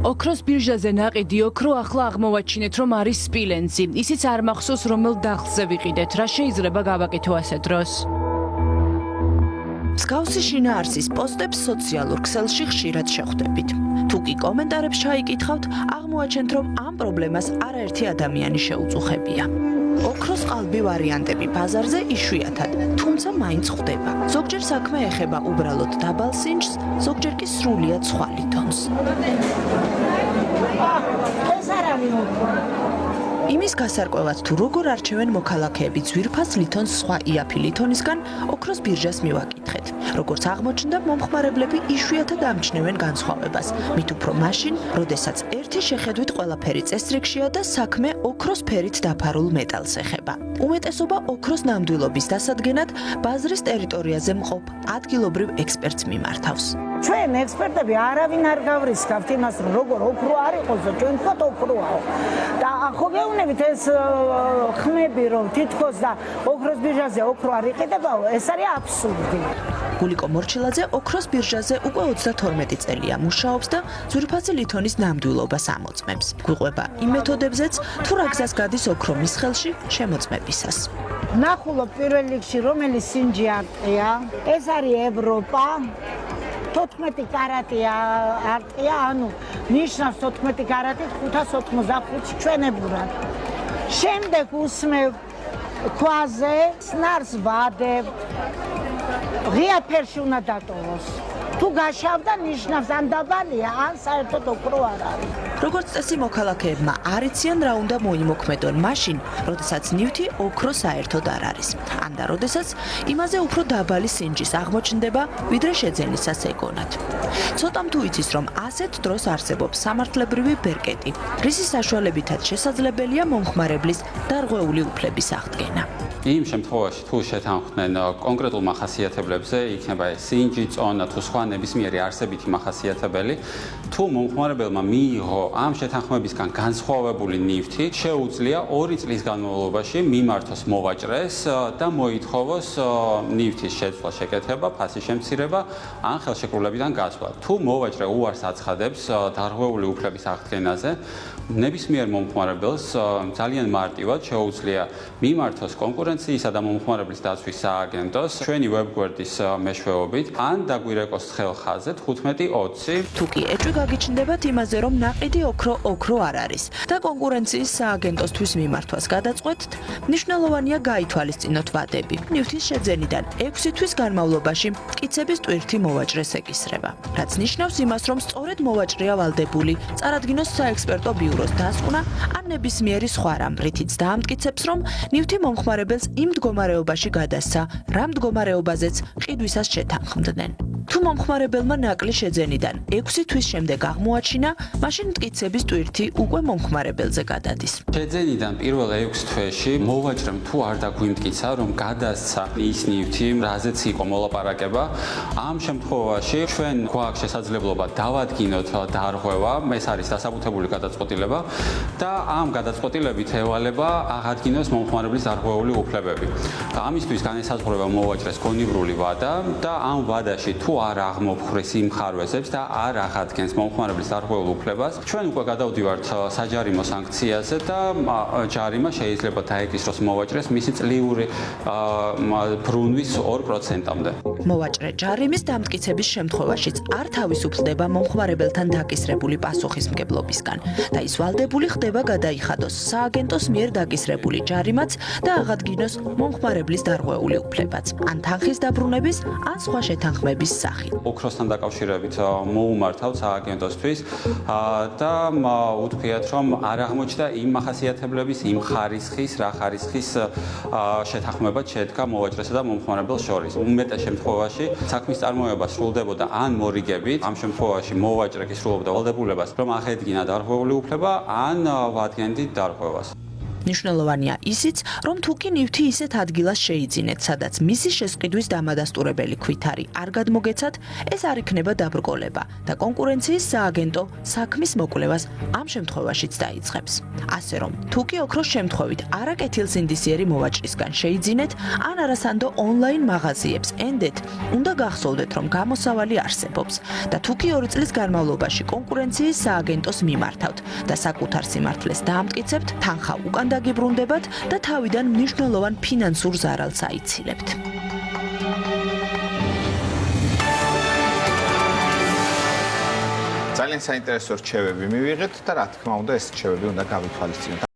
ოქროს ბირჟაზე ნაყიდი ოქრო ახლა აღმოვაჩინეთ, რომ არის სპილენძი. ისიც არ მახსოვს, რომელ დახლზე ვიყიდეთ. რა შეიძლება გავაკეთო ასე დროს? მსგავსი შინაარსის პოსტებს სოციალურ ქსელში ხშირად შეხვდებით. თუ კი კომენტარებს ჩაიკითხავთ, აღმოაჩენთ, რომ ამ პრობლემას არაერთი ადამიანი შეუწუხებია. ოქროს ყალბი ვარიანტები ბაზარზე იშვიათად, თუმცა მაინც ხვდება. ზოგჯერ საქმე ეხება უბრალოდ დაბალ სინჯს, ზოგჯერ კი სრულიად სხვა ლითონს. იმის გასარკვევად თუ როგორ არჩევენ მოქალაქეები ძვირფას ლითონს სხვა იაფი ლითონისგან, ოქროს ბირჟას მივაკითხეთ. როგორც აღმოჩნდა, მომხმარებლები იშვიათად ამჩნევენ განსხვავებას. მით უფრო მაშინ, როდესაც ერთი შეხედვით ყველაფერი წესრიგშია და საქმე ოქროს ფერით დაფარულ მეტალს ეხება. უმეტესობა ოქროს ნამდვილობის დასადგენად ბაზრის ტერიტორიაზე მყოფ ადგილობრივ ექსპერტს მიმართავს. ჩვენ ექსპერტები არავინ არ გავრისკავთ იმას, რომ როგორ ოქრო არ იყოს და ჩვენ თქვათ ოქროაო. და ხო გეუბნებით ეს ხმები, რომ თითქოს და ოქროს ბირჟაზე ოქრო არ იყიდებაო, ეს არის აბსურდი. გულიკო მორჩილაძე ოქროს ბირჟაზე უკვე 32 წელია მუშაობს და ძვირფასი ლითონის ნამდვილობას ამოწმებს. გვიყვება იმ მეთოდებზეც, თუ რა გზას გადის ოქრო მის ხელში შემოწმებისას. ნახულობ პირველ რიგში, რომელი სინჯი არტყია, ეს არის ევროპა. 14 კარატია არტყია, ანუ ნიშნავს 14 კარატი 585 ჩვენებურად. შემდეგ უსმევ ქვაზე, სნარს ვადებ. ღია ფერში უნდა დატოვოს. თუ გაშავდა ნიშნავს ან დაბალია, ან საერთოდ ოქრო არ არის. როგორც წესი მოქალაქეებმა არ იციან რა უნდა მოიმოქმედონ მაშინ, როდესაც ნივთი ოქრო საერთოდ არ არის. ან და როდესაც იმაზე უფრო დაბალი სინჯის აღმოჩნდება, ვიდრე შეძენისას ეგონათ. ცოტამ თუ იცის, რომ ასეთ დროს არსებობს სამართლებრივი ბერკეტი, რისის საშუალებითაც შესაძლებელია მომხმარებლის დარღვეული უფლების აღდგენა. იმ შემთხვევაში თუ შეთანხმდნენ კონკრეტულ მახასიათებლებზე, იქნება ეს სინჯი, წონა თუ სხვა ნებისმიერი არსებითი მახასიათებელი, თუ მომხმარებელმა მიიღო ამ შეთანხმებისგან განსხვავებული ნივთი, შეუძლია 2 წლის განმავლობაში მიმართოს მოვაჭრეს და მოითხოვოს ნივთის შეცვლა, შეკეთება, ფასის შემცირება ან ხელშეკრულებიდან გასვლა. თუ მოვაჭრე უარს აცხადებს დარღვეული უფლების აღდგენაზე, ნებისმიერ მომხმარებელს ძალიან მარტივად შეუძლია მიმართოს კონკურენციისა და მომხმარებლის დაცვის სააგენტოს ჩვენი ვებგვერდის მეშვეობით ან დაგვირეკოს ხელხაზე 15-20. თუ კი ეჭვი გაგიჩნდებათ იმაზე, რომ ნაყიდი ოქრო არ არის და კონკურენციის სააგენტოსთვის მიმართვას გადაწყვეტთ, მნიშვნელოვანია გაითვალისწინოთ ვადები. ნივთის შეძენიდან 6 თვის განმავლობაში მტკიცების ტვირთი მოვაჭრეს ეკისრება, რაც ნიშნავს იმას, რომ სწორედ მოვაჭრეა ვალდებული წარადგინოს საექსპერტო ბიუროს დასკვნა ან ნებისმიერი სხვა რამ, რითიც დაამტკიცებს, რომ ნივთი მომხმარებელს იმ მდგომარეობაში გადასცა, რა მდგომარეობაზეც ყიდვისას შეთანხმდნენ. თუ მომხმარებელმა ნაკლი შეძენიდან 6 თვის შემდეგ აღმოაჩინა, მაშინ მტკიცების ტვირთი უკვე მომხმარებელზე გადადის. შეძენიდან პირველ 6 თვეში მოვაჭრემ თუ არ დაგვიმტკიცა, რომ გადასცა ის ნივთი, რაზეც იყო მოლაპარაკება, ამ შემთხვევაში ჩვენ გვაქვს შესაძლებლობა დავადგინოთ დარღვევა, ეს არის დასაბუთებული გადაწყვეტილება და ამ გადაწყვეტილებით ევალება აღადგინოს მომხმარებლის დარღვეული უფლებები. ამისთვის განესაზღვრება მოვაჭრეს გონივრული ვადა და ამ ვადაში თუ არ აღმოფხვრეს იმ ხარვეზებს და არ აღადგენს მომხმარებლის დარღვეულ უფლებას, ჩვენ უკვე გადავდივართ საჯარიმო სანქციაზე და ჯარიმა შეიძლება დაეკისროს მოვაჭრეს მისი წლიური ბრუნვის 2%-მდე. მოვაჭრე ჯარიმის დამტკიცების შემთხვევაშიც არ თავისუფლდება მომხმარებელთან დაკისრებული პასუხისმგებლობისგან და ის ვალდებული ხდება გადაიხადოს სააგენტოს მიერ დაკისრებული ჯარიმაც და აღადგინოს მომხმარებლის დარღვეული უფლებაც, ან თანხის დაბრუნების, ან სხვა შეთანხმების სახით. ოქროსთან დაკავშირებით მოუმართავთ სააგენტოსთვის და უთქვიათ, რომ არ აღმოჩნდა იმ მახასიათებლების, იმ ხარისხის, რა ხარისხის შეთანხმება შედგა მოვაჭრესა და მომხმარებელს შორის. უმეტეს შემთხვევაში საქმის წარმოება სრულდებოდა ან მორიგებით, ამ შემთხვევაში მოვაჭრე კი სრულობდა ვალდებულებას, რომ აღედგინა დარღვეული უფლება, ან ვადგენდით დარღვევას. მნიშვნელოვანია ისიც, რომ თუ კი ნივთი ისეთ ადგილას შეიძინეთ, სადაც მისი შესყიდვის დამადასტურებელი ქვით არის, არ გადმოგეცათ, ეს არ იქნება დაბრკოლება და კონკურენციის სააგენტო საქმის მოკვლევას ამ შემთხვევაშიც დაიწყებს. ასე რომ, თუ კი ოქროს შემთხვევით არაკეთილსინდისიერი მოვაჭრისგან შეიძინეთ, ან არასანდო ონლაინ მაღაზიებს ენდეთ, უნდა გახსოვდეთ, რომ გამოსავალი არსებობს და თუ კი 2 წლის განმავლობაში კონკურენციის სააგენტოს მიმართავთ და საკუთარ სიმართლეს დაამტკიცებთ, თანხა უკან დაგიბრუნდებათ და თავიდან მნიშვნელოვან ფინანსურ ზარალს აიცილებთ. ძალიან საინტერესო რჩევები მივიღეთ და რა თქმა უნდა ეს რჩევები უნდა გავითვალისწინოთ.